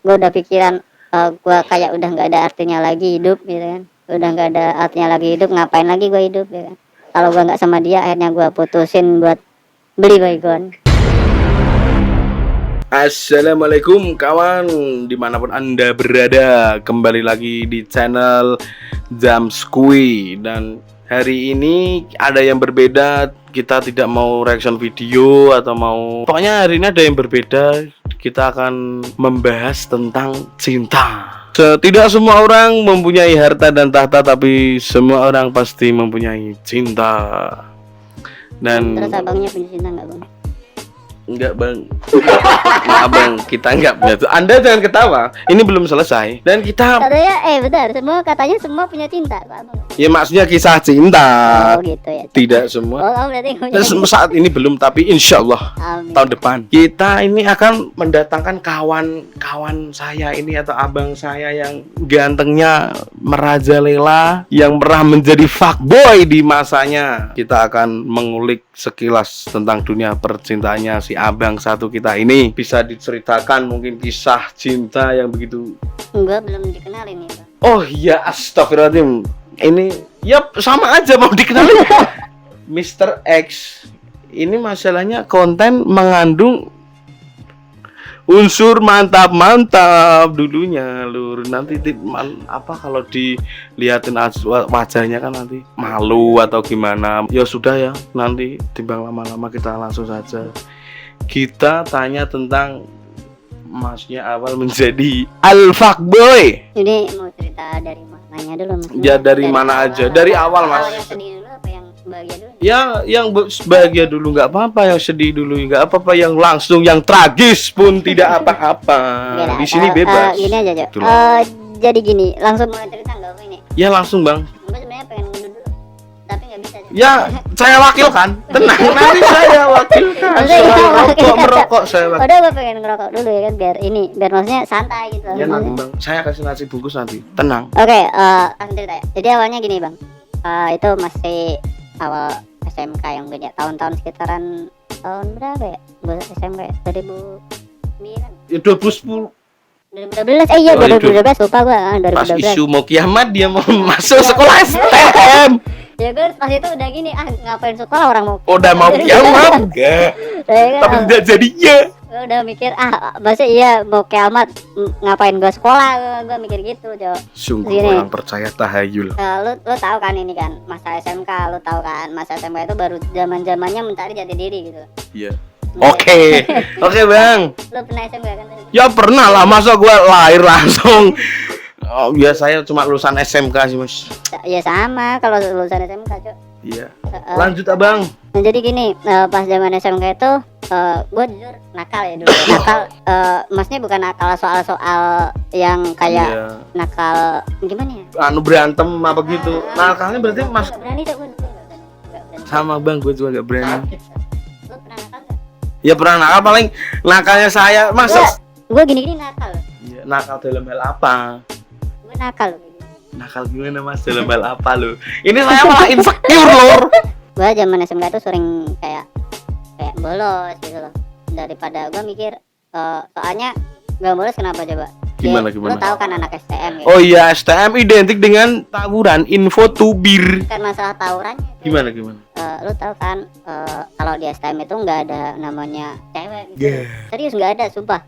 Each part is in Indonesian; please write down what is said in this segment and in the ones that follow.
gue udah pikiran gue kayak udah nggak ada artinya lagi hidup gitu kan, udah nggak ada artinya lagi hidup, ngapain lagi gue hidup ya kan. Kalau gue nggak sama dia, akhirnya gue putusin buat beli baygon. Assalamualaikum kawan, dimanapun anda berada, kembali lagi di channel Jamskui. Dan hari ini ada yang berbeda, kita tidak mau reaction video atau pokoknya hari ini ada yang berbeda. Kita akan membahas tentang cinta. Tidak semua orang mempunyai harta dan tahta, tapi semua orang pasti mempunyai cinta. Dan Terus abangnya punya cinta nggak bang? enggak bang, maaf bang, kita enggak punya. Anda jangan ketawa, ini belum selesai. Dan kita Katanya bentar, katanya semua punya cinta kok abang? ya maksudnya kisah cinta. Oh gitu ya. Tidak semua. Oh berarti punya Dan cinta. saat ini belum, tapi insya Allah Amin. tahun depan kita ini akan mendatangkan kawan saya ini atau abang saya yang gantengnya merajalela, yang pernah menjadi fuckboy di masanya. Kita akan mengulik sekilas tentang dunia percintaannya si abang satu kita ini. Bisa diceritakan mungkin kisah cinta yang begitu. Gue belum dikenalin ya bang. Oh iya, astagfirullahaladzim. Ini ya sama aja mau dikenalin. Mr. X. Ini masalahnya konten mengandung unsur mantap dulunya lur. Nanti apa kalau dilihatin wajahnya kan nanti malu atau gimana. Ya sudah ya, nanti timbang lama-lama kita langsung saja. Kita tanya tentang masnya awal menjadi al-fuckboy. Jadi mau cerita dari mananya dulu mas? Ya dari mana aja, dari awal mas. Yang sedih dulu apa yang bahagia dulu? Ya yang bahagia dulu nggak apa-apa, yang sedih dulu nggak apa-apa, yang langsung yang tragis pun tidak apa-apa. Di sini bebas. Gini aja Jo. Betul. Jadi gini, langsung mulai cerita nggak apa ini? Ya langsung bang. Gue sebenarnya pengen ngunduh dulu, tapi nggak bisa. Jo. Ya saya wakilkan. Tenang, nanti saya wakilkan. Maksudnya Saya kita rokok merokok saya wakil. Udah gue pengen ngerokok dulu ya kan, biar maksudnya santai gitu. Ya nanti bang, saya kasih nasi bungkus nanti. Tenang. Oke, langsung cerita ya. Jadi awalnya gini bang, itu masih awal SMK yang beda, tahun-tahun sekitaran tahun berapa ya? Gue SMK ya, 2009, Ya 2010. 2012, iya Oh, 2012 lupa gue, Pas 2012. isu mau kiamat dia mau masuk sekolah STM. Ya gue pas itu udah gini, ngapain sekolah orang mau Udah mau kiamat enggak? Ya kan, Tapi tidak jadinya. gue udah mikir masa iya mau kiamat, ngapain gue sekolah, gue mikir gitu Jo. Sungguh Gini. orang percaya tahayul. Lu tahu kan ini kan masa SMK, lu tahu kan masa SMK itu baru zaman-zamannya mencari jati diri gitu. Iya. Oke bang. Lu pernah SMK kan? Ya pernah lah, masa gue lahir langsung. Oh ya saya cuma lulusan SMK sih mas. Ya sama kalau lulusan SMK Jo. Iya. Lanjut abang. Nah jadi gini, pas zaman SMK itu gue jujur nakal ya dulu. Nakal, maksudnya bukan nakal soal-soal yang kayak Iya. nakal gimana ya? Anu berantem apa gitu. Nakalnya berarti mas Gak berani Jo, gue gak berani. sama bang, gue juga gak berani. Lu pernah nakal gak? Ya pernah nakal, paling nakalnya saya masa. Gue gini-gini nakal. Iya, nakal dalam hal apa? Gue nakal loh. Nakal gimana mas dalam hal apa lo? Ini saya malah insecure lor. Gue zaman SMK itu sering kayak bolos gitu loh, daripada gue mikir soalnya gak bolos kenapa coba? Gimana, Ya, gimana? Lu tahu kan anak STM ya? Oh iya, STM identik dengan tawuran, info tubir. Kan masalah tawurannya. Gimana? Lu tahu kan kalau di STM itu nggak ada namanya cewek gitu. Yeah. Serius nggak ada, sumpah.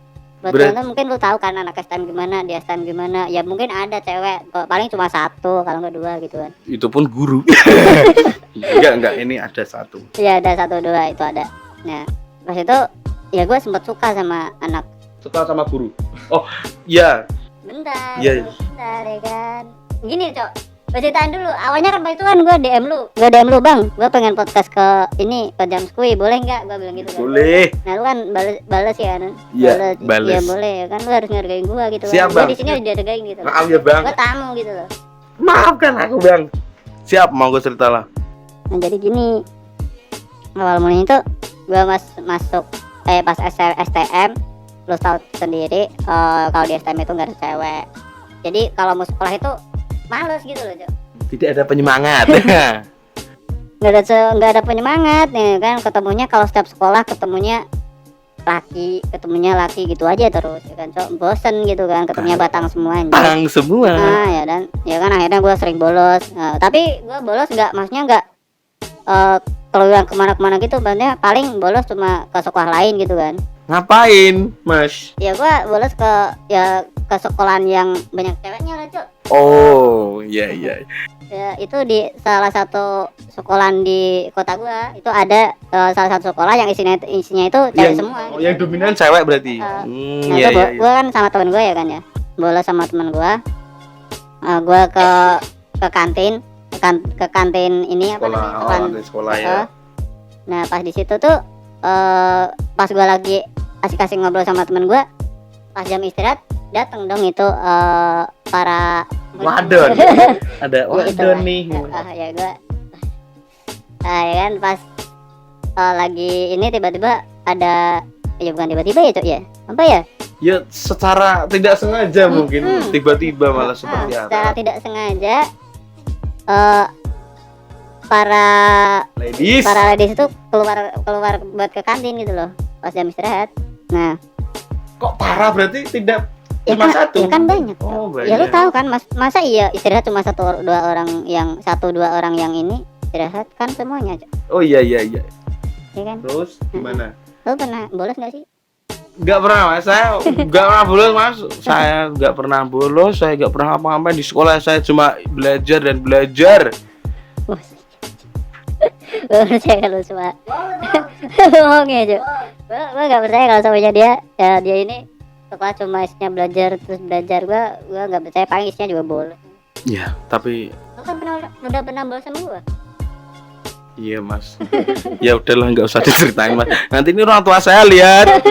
Buat Berat. temen mungkin lu tahu kan anak STM gimana, di STM gimana. Ya mungkin ada cewek, paling cuma satu kalau nggak dua gitu kan. Itu pun guru. Enggak, ini ada satu. Ya ada satu dua itu ada. Nah pas itu ya gue sempat suka sama anak. Suka sama guru. Oh, iya. Bentar, Iya. bentar ya kan. Gini Cok, gue ceritain dulu. Awalnya kan pas itu kan gue DM lu bang, gue pengen podcast ke ini, ke Jamskui, boleh nggak? Gue bilang gitu kan. Boleh. Nah lu kan balas ya kan? Iya, bales. Iya boleh ya kan, lu harus ngehargain gue gitu. Siap, kan. Bang. Gue di sini harus dihargain gitu. Maaf ya, Bang. Gue tamu gitu loh. Maafkan aku, Bang. Siap, mau gue cerita lah. Nah jadi gini, awal mulanya itu gue masuk pas STM, lu tahu sendiri kalau di STM itu nggak ada cewek. Jadi kalau mau sekolah itu males gitu loh Cok. Tidak ada penyemangat. Nggak ada penyemangat nih kan, ketemunya kalau setiap sekolah ketemunya laki, ketemunya laki gitu aja terus ya kan, Cok. Bosen gitu kan, ketemunya batang semua anjing. Bang semua. Nah, ya dan ya kan akhirnya gue sering bolos. Nah, tapi gue bolos nggak, maksudnya nggak keluar kemana-kemana gitu, maksudnya paling bolos cuma ke sekolah lain gitu kan. Ngapain, Mas? Ya gue bolos ke sekolahan yang banyak ceweknya lah, Cok. Oh, iya iya. Ya, itu di salah satu sekolahan di kota gua itu ada salah satu sekolah yang isinya itu cewek semua. Oh, yang dominan cewek berarti. Nah, Iya iya. gua kan sama temen gua ya kan ya. Bolos sama temen gua. Gua ke kantin, ke kantin ini apa namanya? Sekolah ya. Nah, pas di situ tuh pas gua lagi asik-asik ngobrol sama temen gua, pas jam istirahat datang dong itu para Wadon. Ada wadon nih. Ya gua ya kan pas lagi ini tiba-tiba ada, ya bukan tiba-tiba ya, Cok ya. Apa ya? Ya secara tidak sengaja mungkin tiba-tiba malah seperti secara apa. tidak sengaja para ladies itu keluar buat ke kantin gitu loh pas jam istirahat. Nah, Kok parah berarti tidak ya cuma kan, satu? ya kan banyak. Oh, banyak. Ya lu tahu kan, masa iya istirahat cuma satu dua orang yang ini istirahat kan semuanya, Cok. Oh iya iya iya. Ya kan? Terus gimana? Lu pernah bolos nggak sih? Enggak pernah, Mas. Saya enggak pernah bolos, Mas. Saya enggak pernah bolos, saya enggak pernah apa-apa di sekolah. Saya cuma belajar dan belajar. Gue percaya kalau cuma ngomongnya aja. Gue gak percaya kalau sama dia ya, dia ini sekolah cuma isinya belajar terus belajar. Gue gak percaya, paling isinya juga bolos. Ya, tapi Lu kan udah pernah bolos sama gue. iya, Mas. Ya udahlah, enggak usah diceritain, Mas. Nanti ini orang tua saya lihat.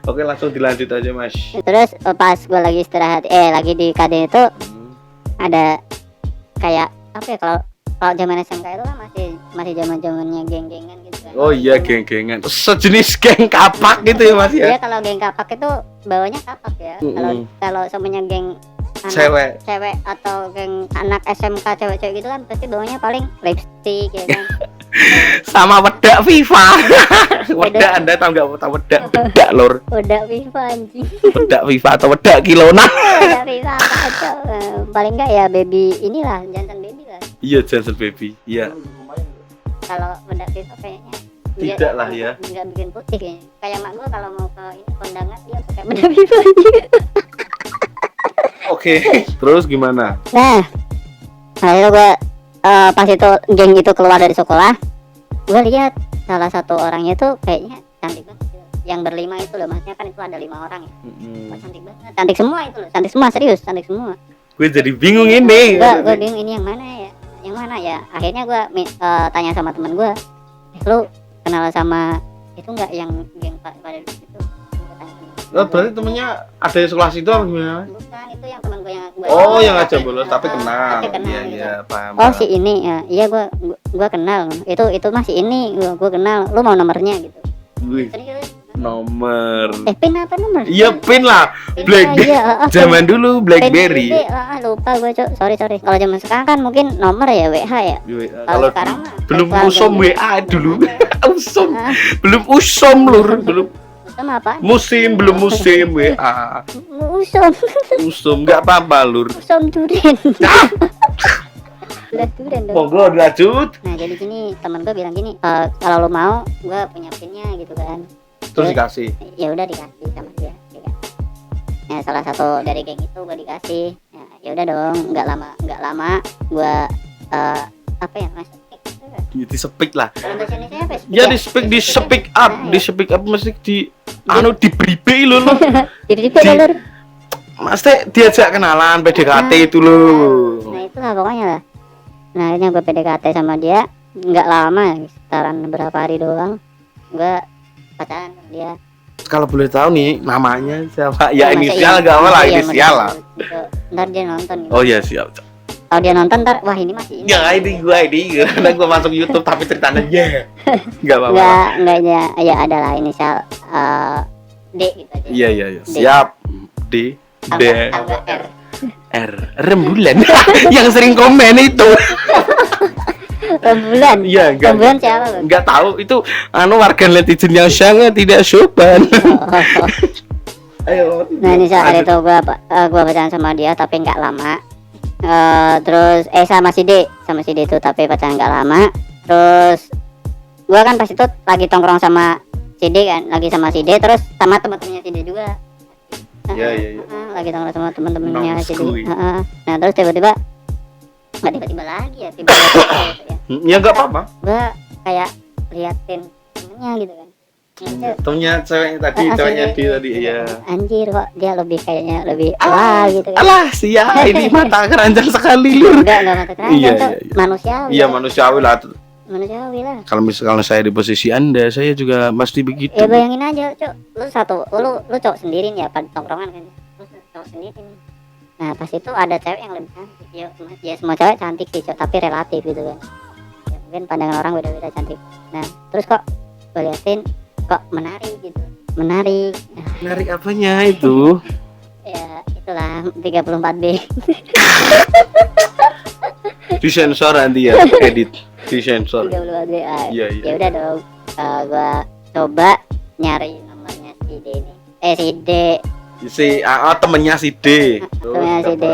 Oke, langsung dilanjut aja, Mas. Terus pas gue lagi istirahat, lagi di KD itu ada kayak apa ya, kalau zaman SMK itu kan masih zaman-zamannya geng-gengan gitu kan. Oh iya, geng-gengan. Sejenis geng kapak gitu ya, Mas ya. Iya, kalau geng kapak itu bawanya kapak ya. Kalau semuanya geng Cewek. cewek atau geng anak SMK cewek-cewek gitu kan pasti bawanya paling lipstick ya kan. Sama wedak FIFA. Wedak, Anda tahu enggak wedak? Wedak, Lur. Udah FIFA anjing. Wedak FIFA atau wedak kilona. Udah FIFA apa aja. Paling enggak ya baby inilah, Johnson baby lah. Iya, Johnson Baby. Iya. Kalau udah FIFA kayaknya Tidak lah ya. Enggak bikin putih kayaknya. Kayak mak gua kalau mau ke ini kondangan dia pakai benda FIFA aja. Oke. Terus gimana? Nah, akhirnya gue pas itu geng itu keluar dari sekolah, gue lihat salah satu orangnya tuh kayaknya cantik banget. Yang berlima itu loh, maksudnya kan itu ada 5 orang ya. Wah, cantik banget, cantik semua itu loh, cantik semua, serius, cantik semua. Gue jadi bingung ini. Gue bingung ini yang mana ya, yang mana ya. Akhirnya gue tanya sama teman gue, lu kenal sama itu nggak yang geng pada di situ? Oh, berarti temennya ada di sekolah situ apa gimana? Bukan, itu yang teman gue yang Oh, yang ngajak bolos tapi kenal. Tapi kenal Iya, gitu. iya, paham. Oh, si ini ya. Iya, gua kenal. Itu masih ini, gua kenal. Lu mau nomornya gitu. Wih, Serius? nomor. Pin apa nomor? Iya, pin lah. Pin, Blackberry. iya, Zaman dulu BlackBerry. Lupa gua, Cok. Sorry. Kalau zaman sekarang kan mungkin nomor ya, WH ya. Kalau sekarang mah belum WhatsApp usum gitu. WA dulu. Usum. Ah. Belum usum, Lur. Belum Sama apa? belum musim WA. Usum enggak apa-apa, Lur. Usom durian. Udah durian dong. Monggo lanjut. Nah, jadi gini, teman gua bilang gini, kalau lu mau, gua punya pinnya gitu kan. Terus dikasih. Ya udah dikasih sama dia, ya kan. Ya salah satu dari geng itu gua dikasih. Ya udah dong, nggak lama gua apa ya, Mas? Di speak lah. Kalau bahasa Indonesia apa? Ya di speak up, di speak up mesti di di bribe lho. Jadi lur. Mas teh diajak kenalan PDKT itu loh. Nah, itulah pokoknya lah. Nah, akhirnya gue PDKT sama dia, nggak lama, sekitaran berapa hari doang. Gue pacaran sama dia. Kalau boleh tahu nih namanya siapa? Ya Masa inisial iya? enggak apa lah, Iya, inisial lah. gitu. Ntar dia nonton gitu. Oh iya siap. Kalau dia nonton ntar, wah ini masih ini. Ya ini karena gua masuk YouTube tapi ceritanya enggak apa-apa. Enggak ya ada lah inisial D gitu aja. Iya. Siap. D Angga R. R rembulan yang sering komen itu. Rembulan. Iya, enggak. Rembulan siapa bang? Enggak tahu itu warga netizen yang sangat tidak sopan. Oh. Ayo. Nah ini saat itu gua pacaran sama dia tapi nggak lama. Terus sama si D itu tapi pacaran nggak lama. Terus gua kan pas itu lagi tongkrong sama si D kan, lagi sama si D terus sama teman-temannya si D juga. Iya. Lagi tongkrong sama teman-temannya si D. Nongskui. Nah terus tiba-tiba nggak tiba-tiba lagi ya tiba-tiba gitu ya. Ya enggak apa-apa. Gua kayak liatin temennya gitu kan. Temennya ceweknya tadi, ceweknya dia tadi, iya. Anjir kok dia lebih kayaknya lebih wah gitu kan. Alah, sia, ini mata keranjang sekali, Lur. Enggak mata keranjang Iya, tuh iya. manusiawi. Iya, manusiawi lah. Manusiawi lah. Kalau misalnya saya di posisi Anda, saya juga pasti begitu. Ya bayangin aja, Cok. Lu cowok sendiri nih ya pada tongkrongan kan. Lu cowok sendiri nih. Nah, pas itu ada cewek yang lebih cantik. Ya semua cewek cantik sih, Cok, tapi relatif gitu kan. Ya mungkin pandangan orang beda-beda cantik. Nah, terus kok gue liatin kok menarik gitu. Menarik. Menarik apanya itu? Ya, itulah 34B. Disensor nanti ya, edit. Disensor. 34B. Iya. Ya udah dong. Gua coba nyari nomornya si D ini. Si D. Si temennya si D. Temennya si D.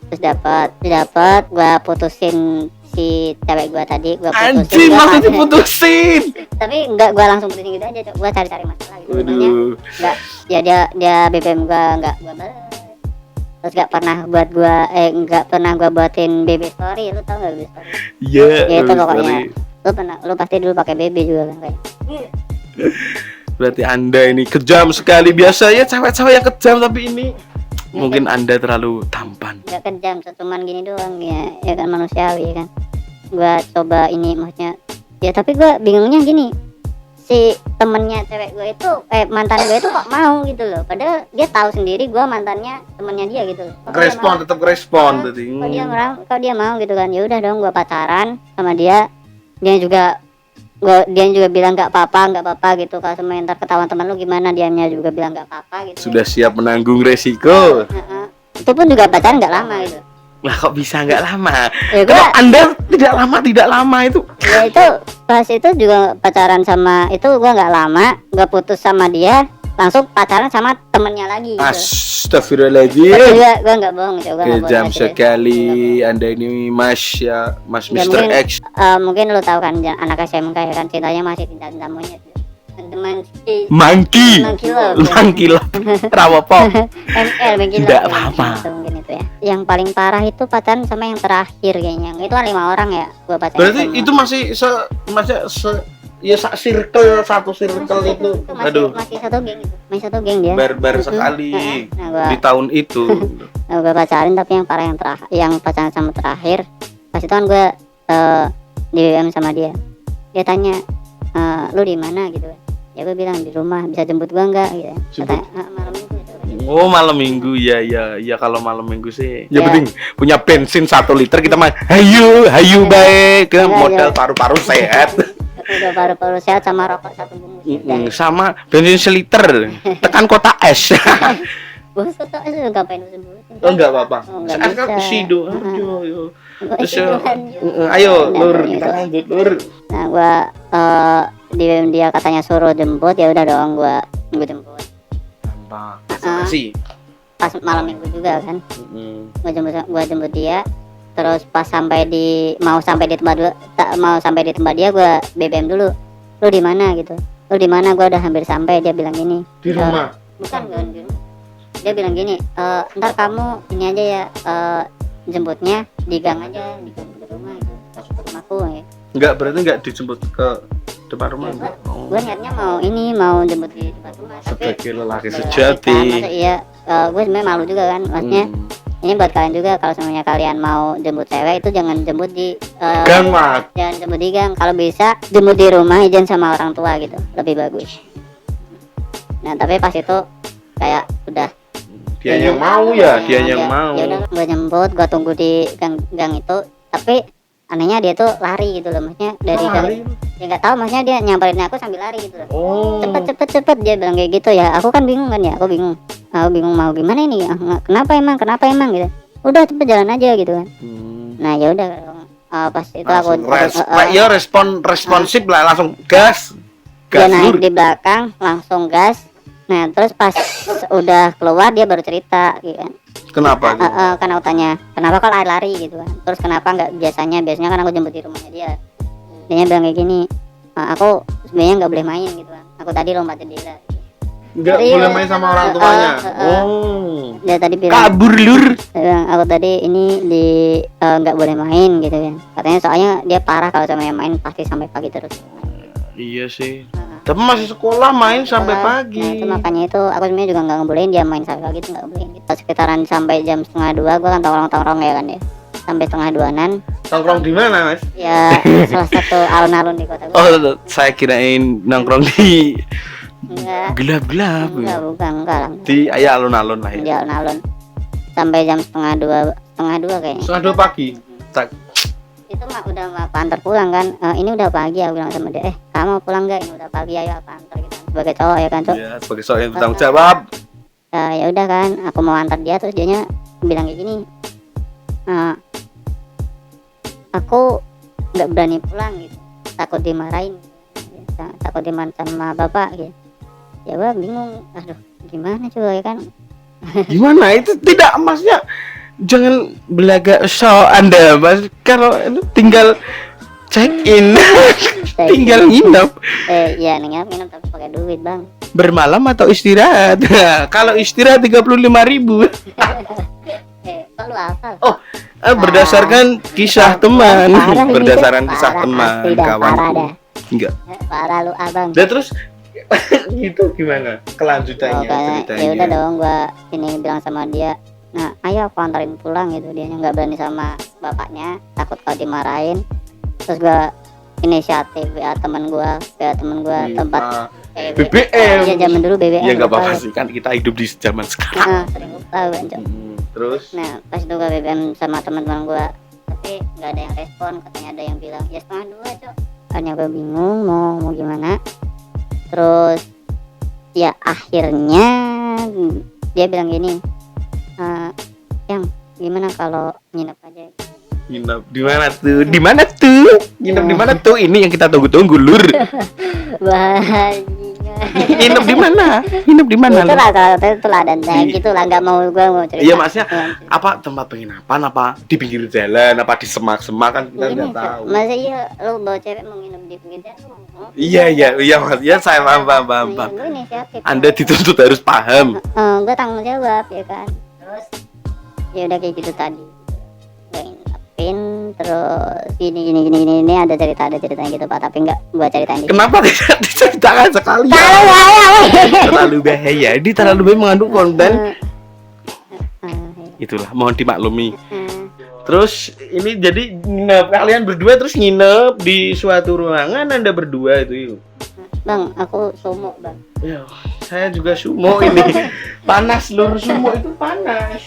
Terus dapat gua putusin si cewek gua tadi, gua putusin. Anjing, maksudnya diputusin. Tapi enggak gua langsung putusin gitu aja, Cok. Gua cari-cari masalah gitu. Sebenarnya Waduh. enggak ya dia BBM gua enggak gua balas. Terus enggak pernah gua buatin BB story, lu tau enggak BB story? Iya. Ya itu pokoknya. sorry. Lu pasti dulu pakai BB juga kan kayak. Berarti Anda ini kejam sekali. Biasanya cewek-cewek yang kejam, tapi ini mungkin Anda terlalu tampan. Enggak kejam, cuman gini doang ya kan manusiawi kan. Gua coba ini maksudnya ya tapi gua bingungnya gini, si temennya cewek gue itu mantan gue itu kok mau gitu loh, padahal dia tahu sendiri gue mantannya temennya dia gitu loh. Tetap respon berarti. Kok dia mau gitu kan. Ya udah dong, gue pacaran sama dia juga bilang nggak apa-apa gitu. Kalau sama ntar ketahuan teman lu gimana, dianya juga bilang nggak apa-apa gitu. Sudah siap menanggung resiko. Itu pun juga pacaran nggak lama gitu. Lah kok bisa nggak lama? Ya Kalau gua, Anda tidak lama itu. ya itu pas itu juga pacaran sama itu gua nggak lama, gua putus sama dia langsung pacaran sama temennya lagi gitu. Astagfirullahaladzim. Gua nggak bohong, coba nggak bohong Kejam aja deh. sekali Anda ini Mas Ya, Mr. mungkin, X. Mungkin lu tahu kan anak SMK ya kan, cintanya masih cinta monyet. Monkey Love. Rawa pop. ML mungkin Tidak lah, apa-apa. gitu, mungkin itu ya. Yang paling parah itu pacaran sama yang terakhir kayaknya. Itu kan 5 orang ya gua pacaran. Berarti sama. itu masih satu circle itu. Aduh. Masih satu geng itu. Masih satu geng dia. Barbar sekali Nah, di tahun itu. gue pacarin tapi yang parah yang terakhir, yang pacaran sama terakhir pas itu kan gue di BBM sama dia tanya lu di mana gitu kan. Ya gue bilang di rumah, bisa jemput gue enggak gitu. Katanya malam minggu gitu. Oh, malam minggu ya kalau malam minggu sih. Ya Ya. penting punya bensin 1 liter kita mah. Hayu baik, Ya, modal ya. paru-paru sehat. Udah paru-paru sehat sama rokok 1 bungkus. Sama bensin seliter. Tekan kota es. Bungkus kok itu ngapain lu sebutin? Oh, enggak apa-apa. Oh, enggak Sekarang bisa. Sido. Ayo. Terus Tuhan. ayo Nah, Lur, gitu. kita lanjut Lur. Nah gua dia katanya suruh jemput, ya udah dong gua jemput. Gampang. Kasih. Pas malam minggu juga kan. Gua jemput dia. Terus pas mau sampai di tempat dia gua BBM dulu. Lu di mana gitu? Lu di mana? Gua udah hampir sampai. Dia bilang gini. Di rumah. Bukan di rumah. Dia bilang gini, ntar kamu ini aja ya, jemputnya di gang aja, di gang di rumah gitu. Masuk ke rumahku ya. Berarti enggak dijemput ke depan rumah. Ya, gue niatnya mau jemput di depan rumah, tapi Sebagai lelaki ya, sejati. kan, masa iya, gue sebenarnya malu juga kan, maksudnya ini buat kalian juga, kalau semuanya kalian mau jemput cewek itu jangan jemput di Gang, Mak. jangan jemput di gang, kalau bisa jemput di rumah, izin sama orang tua gitu, lebih bagus. Nah tapi pas itu kayak udah Dia yang mau ya, dia yang mau. ya udah gue jemput, gue tunggu di gang itu, tapi anehnya dia tuh lari gitu loh, maksudnya dari gang. Ya nggak tahu, maksudnya dia nyamperin aku sambil lari gitu loh. Oh. Cepet dia bilang kayak gitu ya. Aku kan bingung kan ya, aku bingung mau gimana ini. Kenapa emang gitu. Udah cepet jalan aja gitu kan. Nah ya udah, pas itu aku ya responsif lah, langsung gas dia naik lur. di belakang langsung gas. Nah terus pas udah keluar dia baru cerita gitu kan. Kenapa tuh? Kan aku tanya kenapa kok lari gitu kan, terus kenapa nggak biasanya kan aku jemput di rumahnya dia bilang kayak gini, aku sebenarnya nggak boleh main gitu kan, aku tadi lompat jendela. Nggak boleh main sama orang tuanya. Dia tadi bilang Kabur lur. Aku tadi ini di nggak boleh main gitu kan, katanya soalnya dia parah kalau sama yang main pasti sampai pagi terus. Iya sih. Tapi masih sekolah main sampai pagi. Nah itu makanya itu aku sebenarnya juga nggak ngebolehin dia main sampai pagi, itu nggak bolehin. Kita sekitaran sampai jam 1:30 gua kan tongkrong ya kan ya, sampai 1:30-an. Nongkrong di mana mas? Ya salah satu alun-alun di kota gua. Oh saya kirain nongkrong di Enggak. gelap-gelap. Bukan lah. Di alun-alun lah Di ya. alun-alun. Sampai jam 1:30 kayaknya. 1:30 pagi. Tak. Itu mah udah mau antar pulang kan. Ini udah pagi, aku bilang sama dia, kamu pulang nggak, ini udah pagi, ayo apa antar gitu. Sebagai cowok ya kan cowok. Ya sebagai seorang yang bertanggung jawab. Ya udah kan, aku mau antar dia, terus dianya bilang kayak gini, aku nggak berani pulang gitu, takut dimarahin, takut dimarahin sama bapak gitu. Ya gua bingung, aduh gimana coba ya kan. Gimana itu tidak maksudnya jangan belaga show Anda mas, kalau itu tinggal check in tinggal nginep. Ya nginep tapi pakai duit bang. Bermalam atau istirahat? Kalau istirahat 35.000. Kok lu hafal? Oh, berdasarkan kisah teman. Parah ini, Berdasarkan parah, kisah asli teman dah, kawan. parah dah. Enggak. Parah lu abang. Dan terus itu gimana kelanjutannya ceritanya? Ya udah dong, gua ini bilang sama dia, nah ayo aku antarin pulang gitu. Dia nggak berani sama bapaknya, takut kalau dimarahin. Terus gua inisiatif teman gua tempat BBM. Ya zaman dulu BBM. Ya nggak apa-apa sih, kan kita hidup di zaman sekarang. Sering lupa kan Cok. Terus? Nah pas itu gua BBM sama teman-teman gua, tapi nggak ada yang respon. Katanya ada yang bilang ya 1:30 Cok. Akhirnya gua bingung mau gimana. Terus ya akhirnya dia bilang gini, yang gimana kalau nginep aja. Nginep di mana tuh? Di mana tuh? Nginep di mana tuh? Ini yang kita tunggu-tunggu, Lur. Nginep di mana? Nginep di mana? Itulah kalau itulah dan gitulah, nggak mau gua mau cerita. Iya maksudnya apa tempat penginapan, apa di pinggir jalan, apa di semak-semak, kan kita nggak tahu. Masa iya lu bawa cewek mau nginep di pinggir jalan? Iya mas, ya saya paham. Anda dituntut harus paham. Gua tanggung jawab ya kan. Terus ya udah kayak gitu tadi. Gua nginepin, terus gini ada ceritanya gitu Pak, tapi nggak gua ceritain di. Kenapa tidak diceritakan sekali? Terlalu bahaya. Ini terlalu bahaya mengandung konten. Itulah, mohon dimaklumi. Terus ini jadi nginep, kalian berdua terus nginep di suatu ruangan Anda berdua itu. Bang, aku sumo bang. Ya, saya juga sumo ini. Panas Lur, sumo itu panas.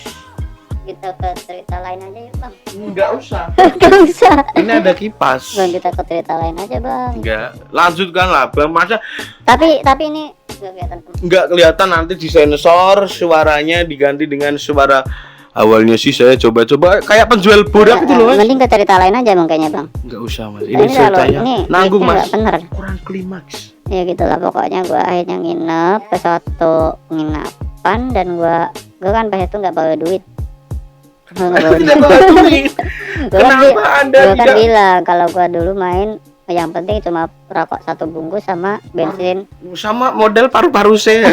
Kita ke cerita lain aja ya bang. Enggak usah. Enggak usah. Ini ada kipas. Bang, kita ke cerita lain aja bang. Enggak, lanjutkan lah bang. Masa Tapi ini nggak kelihatan, nanti disensor, suaranya diganti dengan suara. Awalnya sih saya coba-coba kayak penjual borak gitu loh mas. Mending ke cerita lain aja bang kayaknya bang. Nggak usah mas, ini ceritanya nanggung mas. Kurang klimaks. Ya gitulah pokoknya gua akhirnya nginep ke suatu penginapan, dan gua kan pas itu nggak bawa duit. Tidak bawa duit. Kenapa Anda gua kan bilang kalau gua dulu main yang penting cuma rokok 1 bungkus sama bensin sama modal paru-paru saya.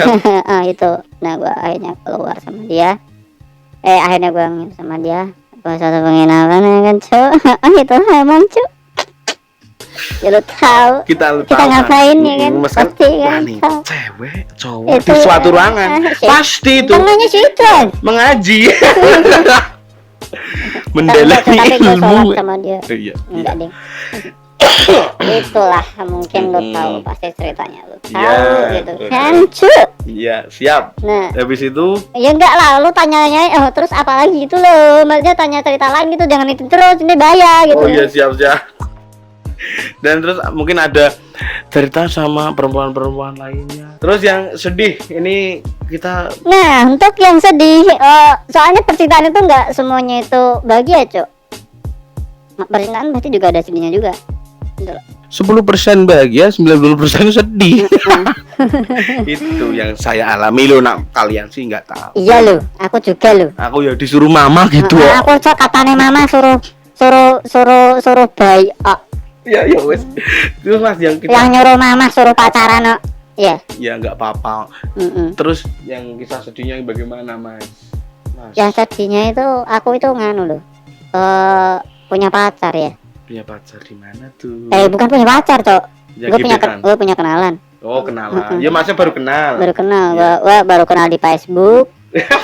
itu. Nah gua akhirnya keluar sama dia. Akhirnya gue nginep sama dia ke satu penginapan ya kan Cuk. Itu emang Cuk. Ya lu tahu kita ngapain ya kan, pasti kan cewek cowok di suatu ruangan pasti itu namanya Citron mengaji. Mendalami ilmu sama dia. Enggak ding. Itulah mungkin lu tahu pasti ceritanya, lu tahu gitu kan Cuk. Iya siap. Nah habis itu ya enggak lah, lu tanya-nanya terus apa lagi gitu loh, maksudnya tanya cerita lain gitu, jangan itu terus, ini bahaya gitu. Oh iya siap. Dan terus mungkin ada cerita sama perempuan-perempuan lainnya. Terus yang sedih ini kita. Nah untuk yang sedih, soalnya percintaan itu enggak semuanya itu bahagia Cuk. Percintaan pasti juga ada sedihnya juga. Gitu loh. 10% bahagia, 90% sedih. Itu yang saya alami loh, nak kalian sih nggak tahu. Iya loh, aku juga loh. Aku ya disuruh mama gitu. Aku cok katanya mama suruh bayi. Ya wes. Terus Mas yang nyuruh mama suruh pacaran. Ya. Ya nggak apa-apa. Terus yang kisah sedihnya bagaimana Mas? Yang sedihnya itu aku itu nganu loh. Punya pacar ya. Punya pacar di mana tuh? Bukan punya pacar, Cok. Ya, gue punya kenalan. Oh, kenalan. Ya masnya baru kenal. Baru kenal. Ya. Gua baru kenal di Facebook.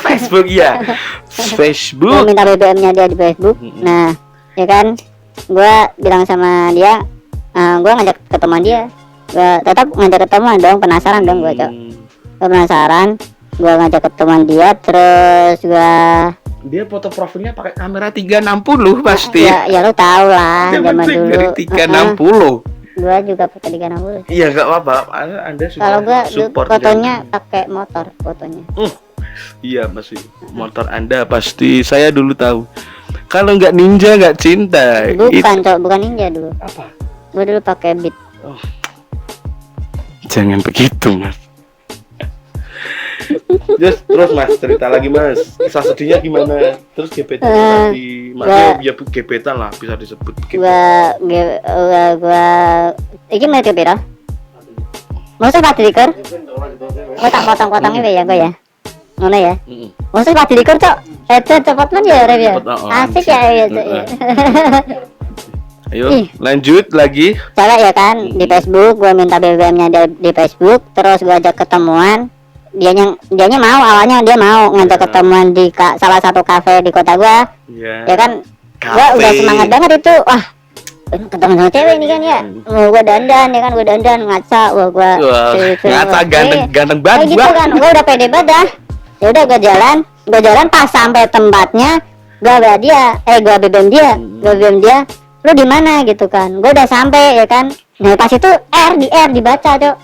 Facebook ya. Facebook. Gua minta BBM-nya dia di Facebook. Nah, ya kan? Gua bilang sama dia, gua ngajak ketemuan dia. Gua tetap ngajak ketemuan dong, penasaran dong gua, Cok. Gua penasaran. Gua ngajak ketemuan dia, terus dia foto profilnya pakai kamera 360 pasti. Ya lu tau lah zaman dulu. Dari 360. Gua juga pakai 360. Iya enggak apa-apa. Anda sudah kalau gua support fotonya pakai motor fotonya. Iya masih motor Anda pasti. Saya dulu tahu. Kalau nggak ninja nggak cinta. Bukan, Cok, bukan ninja dulu. Apa? Gua dulu pakai Beat. Jangan begitu, Mas. Terus Mas cerita lagi Mas, kisah sedihnya gimana? Terus gebetan lagi, maksudnya ya gebetan lah bisa disebut. Gua iki mau ke pira? Masa 24? Oh tak potong-potongnya ya gua ya. Ngono ya. Masa 24, Cok. Cepet man ya, Rev ya. Asik ya itu ya. Ayo lanjut lagi. Cewek ya kan di Facebook, gua minta BBM-nya di Facebook, terus gua ajak ketemuan. Dianya mau, awalnya dia mau ngajak ketemuan di salah satu kafe di kota gua. Ya kan gua udah semangat banget itu. Wah, ketemu sama cewek ini kan ya. Gua dandan ya kan, gua dandan ngaca, gua ngaca ganteng banget gitu kan. Gua udah pede banget dah. Ya udah gua jalan pas sampai tempatnya, gua BBM dia. Lu di mana gitu kan. Gua udah sampai ya kan. Nah, pas itu dibaca, Cok.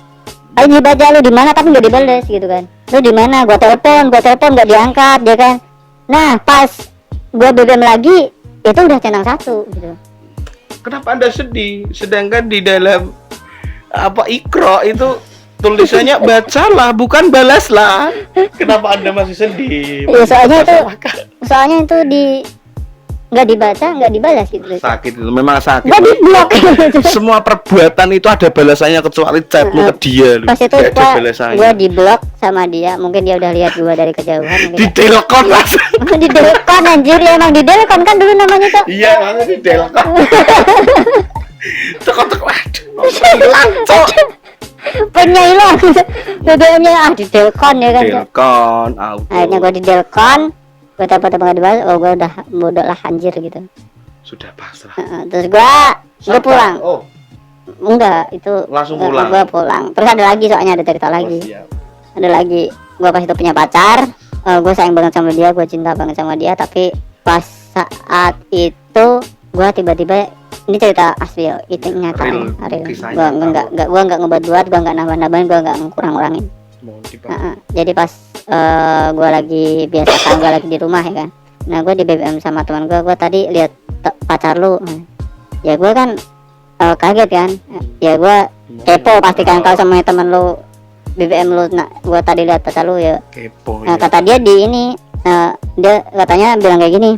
Ayo dibaca lu di mana tapi nggak dibales gitu kan. Lu di mana? Gua telepon nggak diangkat dia kan. Nah pas gua BBM lagi itu udah centang 1 gitu. Kenapa Anda sedih? Sedangkan di dalam ikro itu tulisannya bacalah bukan balaslah. Kenapa Anda masih sedih? Ya, soalnya itu nggak dibaca nggak dibalas gitu. Sakit itu memang sakit. Gua diblok. Semua perbuatan itu ada balasannya kecuali chatmu ke dia. Pas itu gua diblok sama dia, mungkin dia udah lihat gua dari kejauhan. Di delkon Mas. Di delkon anjir ya, emang di delkon kan dulu namanya tuh. Iya makanya di delkon. Tek hilang Cok. Pennya hilang. BBM-nya di delkon ya kan. Delkon. Akhirnya gua di delkon. Gue telepon gak dibalas, gue udah bodoh lah anjir gitu. Sudah pasrah. Terus gue pulang. Enggak, itu langsung pulang. Gue pulang. Terus ada lagi soalnya ada cerita lagi. Ada lagi. Gue pas itu punya pacar. Gue sayang banget sama dia, gue cinta banget sama dia. Tapi pas saat itu gue tiba-tiba ini cerita asli, itu nyata. Real. Gue nggak ngebuat-buat, gue nggak nambah-nambahin, gue nggak ngurang-ngurangin. Jadi pas gue lagi biasa kan, gue lagi di rumah ya kan. Nah gue di BBM sama teman gue tadi lihat pacar lu. Ya gue kan kaget kan. Ya gue kepo pasti kan kalau sama teman lu BBM lu. Nah gue tadi lihat pacar lu ya kepo. Nah, kata dia di ini dia katanya bilang kayak gini.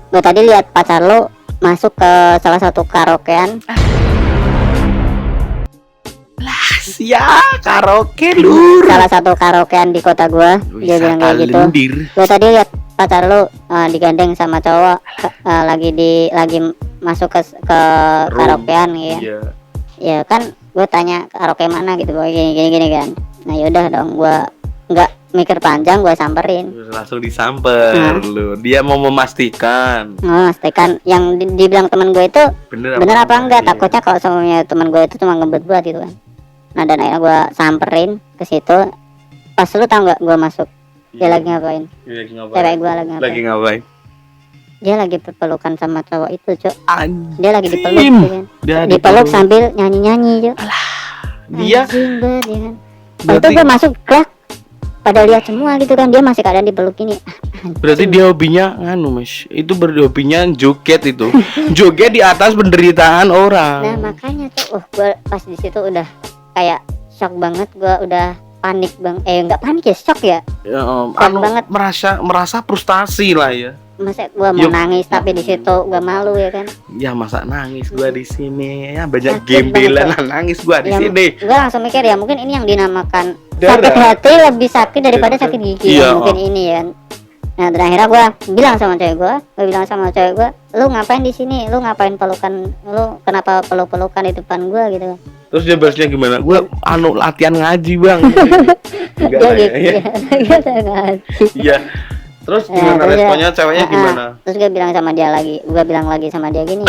Gue tadi lihat pacar lu masuk ke salah satu karaokean. Ya karaoke lur. Salah satu karaokean di kota gua. Dia bilang kayak gitu. Gua tadi lihat pacar lu digandeng sama cowok lagi masuk ke karaokean ya. Ya kan gua tanya karaoke mana gitu, gini kan. Nah yaudah dong, gua nggak mikir panjang, gua samperin. Langsung disamper lu. Dia mau memastikan yang dibilang teman gue itu bener apa enggak. Takutnya kalau semuanya teman gue itu cuma ngebet buat gitu kan. Nah dan akhirnya gue samperin ke situ. Pas lu tau nggak gue masuk, dia lagi ngapain? Cewek gue lagi ngapain? Dia lagi berpelukan sama cowok itu, Cok. Dia lagi dipeluk gitu kan. Dipeluk sambil nyanyi-nyanyi, Cok. Dia kan. Itu gue masuk klak. pada lihat semua gitu kan, dia masih keadaan dipeluk ini. Berarti dia hobinya nganu Mas, itu berhobinya joget itu. Joget di atas penderitaan orang. Nah makanya tuh, gue pas di situ udah kayak shock banget, gue udah panik bang, nggak panik ya, shock ya. Ya, Shock banget. merasa frustasi lah ya. Masa gue mau nangis tapi di situ gue malu ya kan. Ya masa nangis gua di sini ya, banyak Sakit gembelan banget, nangis gua di Ya, sini. gue langsung mikir ya mungkin ini yang dinamakan Darah. sakit hati lebih sakit daripada sakit gigi Iya, ya, mungkin ini ya. Nah dan akhirnya gue bilang sama cewek gue, lu ngapain di sini, lu ngapain pelukan, lu kenapa peluk-pelukan di depan gue gitu kan. Terus dia balasnya gimana? Gua latihan ngaji, Bang. Enggak Dia lah gitu ya. gitu kan. Iya. Terus Ya, gimana terus responnya ceweknya gimana? Terus gue bilang sama dia lagi, gue bilang lagi sama dia gini,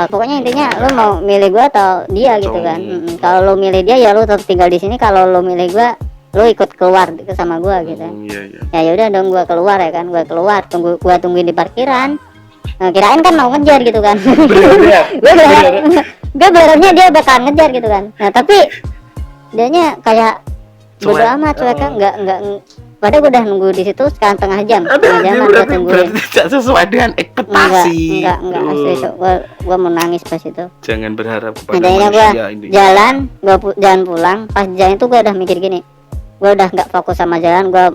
pokoknya intinya lu mau milih gue atau dia gitu kan. Kalau lu milih dia ya lu tetap tinggal di sini, kalau lu milih gue lu ikut keluar sama gue gitu. Iya, iya. Ya yaudah dong, gue keluar ya kan, gue keluar, tungguin di parkiran. Nah, kirain kan mau ngejar gitu kan. Gue berharapnya dia bakal ngejar gitu kan. Nah tapi dianya kayak bodo Cuek. amat, cueknya nggak. Padahal gue udah nunggu di situ sekarang tengah jam gue tungguin. berarti tidak sesuai dengan ekspektasi. Enggak asli Cok. Gua mau nangis pas itu. Jangan berharap kepada Akhirnya gua manusia ini. jalan, jalan pulang. Pas jalan itu gua udah mikir gini, gua udah nggak fokus sama jalan, gua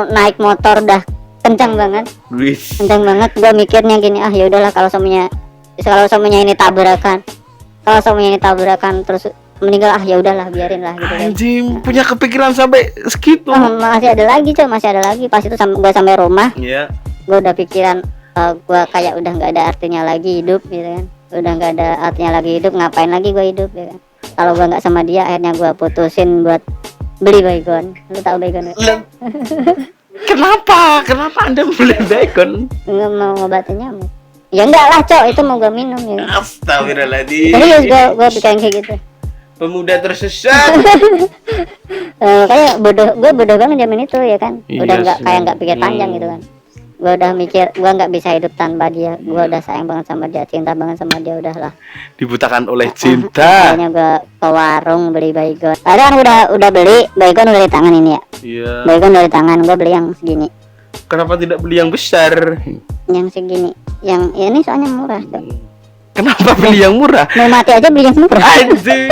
naik motor udah kencang banget, Wis. Gua mikirnya gini, ya udahlah kalau semuanya ini tabrakan, terus meninggal, ya udahlah biarin lah gitu kan. Anjing, punya kepikiran sampai segitu. Masih ada lagi Cok, masih ada lagi. Pas itu gua sampai rumah, Iya. gue udah pikiran, gue kayak udah nggak ada artinya lagi hidup gitu kan, udah nggak ada artinya lagi hidup, ngapain lagi gue hidup ya kan. Kalau gue nggak sama dia, akhirnya gue putusin buat beli baygon. Lu tahu baygon nggak? Kenapa Anda beli bacon? Nggak mau ngobatin nyamuk. Ya enggak lah Cok, itu mau gue minum ya. Astagfirullahaladzim. Serius gue pikirin kayak gitu. Pemuda tersesat. Kayak gue bodoh banget zaman itu ya kan. Udah Iya sih. nggak pikir panjang gitu kan. Gue udah mikir gue nggak bisa hidup tanpa dia. Gue udah sayang banget sama dia, cinta banget sama dia, udahlah. Dibutakan oleh cinta. Akhirnya gue ke warung beli baygon. Ada kan udah beli baygon, udah di tangan ini ya. Iya. Baygon udah di tangan, gue beli yang segini. Kenapa tidak beli yang besar? Yang segini. Yang ini soalnya murah Cok. Kenapa beli yang murah? Mau mati aja beli yang murah. Anjing,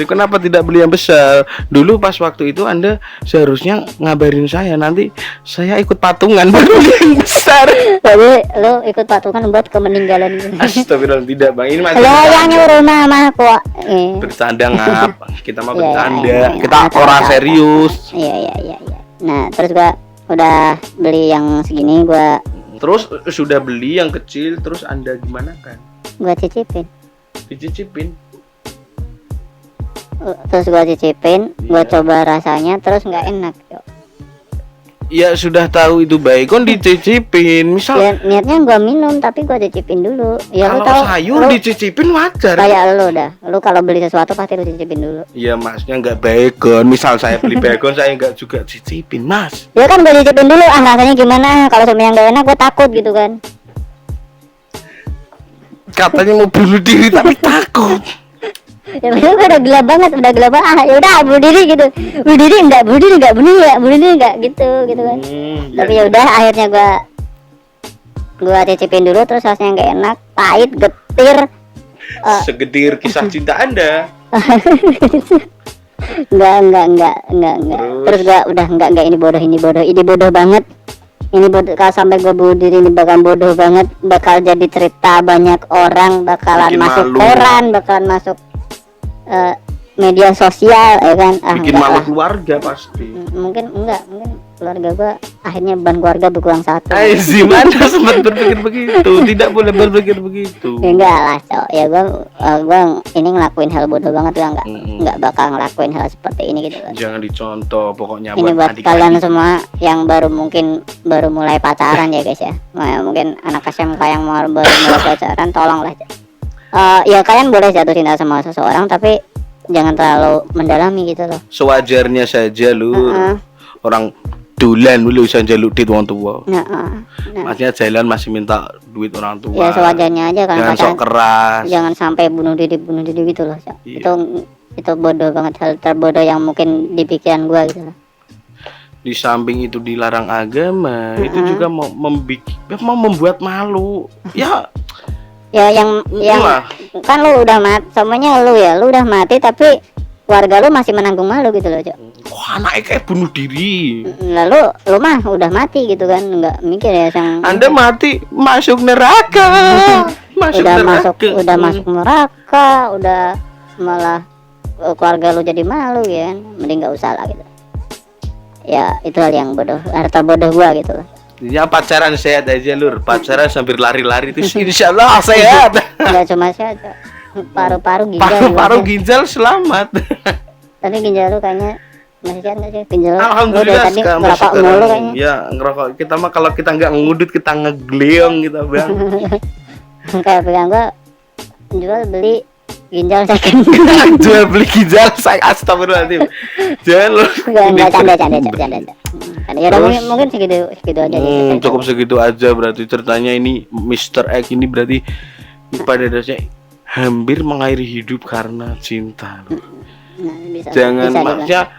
kenapa tidak beli yang besar? Dulu pas waktu itu Anda seharusnya ngabarin saya, nanti saya ikut patungan baru beli yang besar. Jadi lo ikut patungan buat kemeninggalan gue. Astagfirullah, tidak Bang, ini masih Lo yang bercanda. nyuruh mama kok. Bercanda ngap. Kita mau Iya, bercanda. iya. Kita orang Tahu. serius. Iya. Nah terus gua udah beli yang segini, gua Terus sudah beli yang kecil, terus Anda gimana kan? cicipin. Dicicipin. Terus gua cicipin, gua Iya. coba rasanya, terus nggak enak Cok. Ya sudah tahu itu baygon dicicipin. Misal Ya, niatnya gua minum tapi gua cicipin dulu. Ya lu kalau tahu, sayur lu dicicipin wajar. kayak lu dah. Lu kalau beli sesuatu pasti lu cicipin dulu. Iya masnya nggak baygon. Misal saya beli baygon saya nggak juga cicipin mas. Ya kan gua cicipin dulu, rasanya gimana? Kalau sama yang nggak enak gua takut gitu kan. Katanya mau bunuh diri tapi takut. Ya padahal gua udah gila banget. Ya udah bunuh diri gitu. Bunuh diri enggak gitu kan. Tapi ya udah akhirnya gua cicipin dulu, terus rasanya nggak enak, pahit, getir. Segedir kisah cinta Anda. Enggak. Terus gua udah enggak, ini bodoh banget. Ini bodoh, kalau sampai gua bunuh diri ini bakal bodoh banget, bakal jadi cerita banyak orang, bakalan Bikin masuk malu. koran, bakalan masuk media sosial ya kan. Bikin Enggak malu lah. keluarga pasti. Mungkin keluarga gua akhirnya beban keluarga berkurang satu. Aizim, Anda sempat berpikir begitu. Tidak boleh berpikir begitu. Ya enggak lah Cok. Ya gua ini ngelakuin hal bodoh banget, gua enggak bakal ngelakuin hal seperti ini gitu kan. Jangan dicontoh pokoknya Ini buat adik-adik. kalian semua yang baru mulai pacaran ya guys ya. Mungkin anak SMK yang baru mulai pacaran, tolonglah. Ya kalian boleh jatuh cinta sama seseorang tapi jangan terlalu mendalami gitu loh. Sewajarnya saja lu. Orang dolan dulu bisa jaluk duit orang tua. Nah, Maksudnya jalan masih minta duit orang tua. ya sewajarnya aja kan. Jangan sok keras. Jangan sampai bunuh diri gitu loh. Cok. Iya. Itu bodoh banget, hal terbodoh yang mungkin di pikiran gua gitu loh. di samping itu dilarang agama, itu juga mau membuat malu. Ya yang itulah. kan lu udah mati, semuanya lu udah mati tapi keluarga lu masih menanggung malu gitu loh, Cok. Wah, anaknya kayak bunuh diri. Lalu lu mah udah mati gitu kan, nggak mikir ya sang Anda mati masuk neraka. udah masuk neraka, udah malah keluarga lu jadi malu ya kan. Mending nggak usah lah gitu. Ya itu hal yang bodoh, harta bodoh gua gitu loh. Ya pacaran sehat aja lur, pacaran sambil lari-lari itu insyaallah sehat. Nggak cuma sehat, Cok. Paru-paru ginjal Paru-paru ginjal selamat. Tapi ginjal lu kayaknya masih sehat nggak sih? Ginjal lu Alhamdulillah dari tadi ngerokok mulu kayaknya. Ya ngerokok. Kita mah kalau kita nggak ngudut kita ngegleong gitu bang. Kayak pegang gua jual beli ginjal second. Jual beli ginjal saya astagfirullahaladzim. Jangan lu. Enggak canda. Ya udah mungkin segitu aja. Cukup segitu aja berarti ceritanya ini Mr. X ini berarti pada dasarnya hampir mengakhiri hidup karena cinta. Jangan maksudnya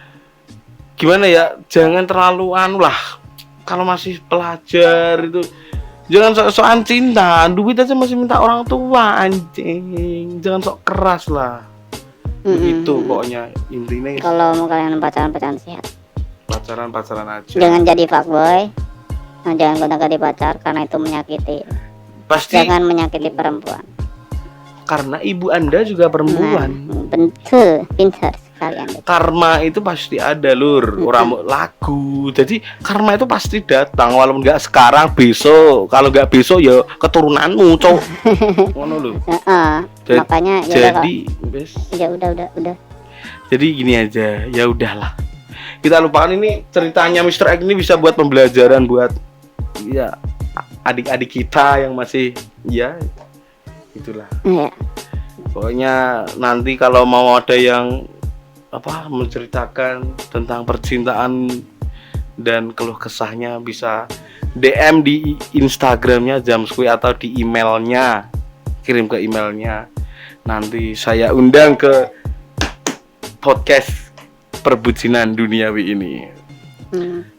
gimana ya? Jangan terlalu anu lah. Kalau masih pelajar itu jangan sok-sokan cinta. Duit aja masih minta orang tua anjing. Jangan sok keras lah. Begitu pokoknya intinya. Kalau mau kalian pacaran sehat. Pacaran aja. Jangan jadi fuckboy. Jangan gonta-ganti pacar karena itu menyakiti. Pasti. Jangan menyakiti perempuan. Karena ibu Anda juga perempuan. Betul, pintar sekali Anda. Karma itu pasti ada lur, orang lagu. Jadi karma itu pasti datang walaupun nggak sekarang, besok. Kalau nggak besok ya keturunanmu, cowok. Ngono lho. Makanya ya udah. Jadi gini aja, ya udahlah. Kita lupakan ini ceritanya Mr. X ini bisa buat pembelajaran buat ya adik-adik kita yang masih ya itulah. Iya. Pokoknya nanti kalau mau ada yang menceritakan tentang percintaan dan keluh kesahnya bisa DM di Instagramnya Jamskui atau di emailnya, kirim ke emailnya. Nanti saya undang ke podcast perbucinan duniawi ini.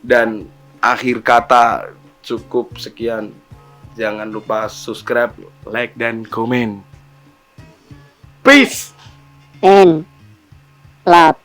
Dan akhir kata cukup sekian. Jangan lupa subscribe, like, dan komen. Peace and love.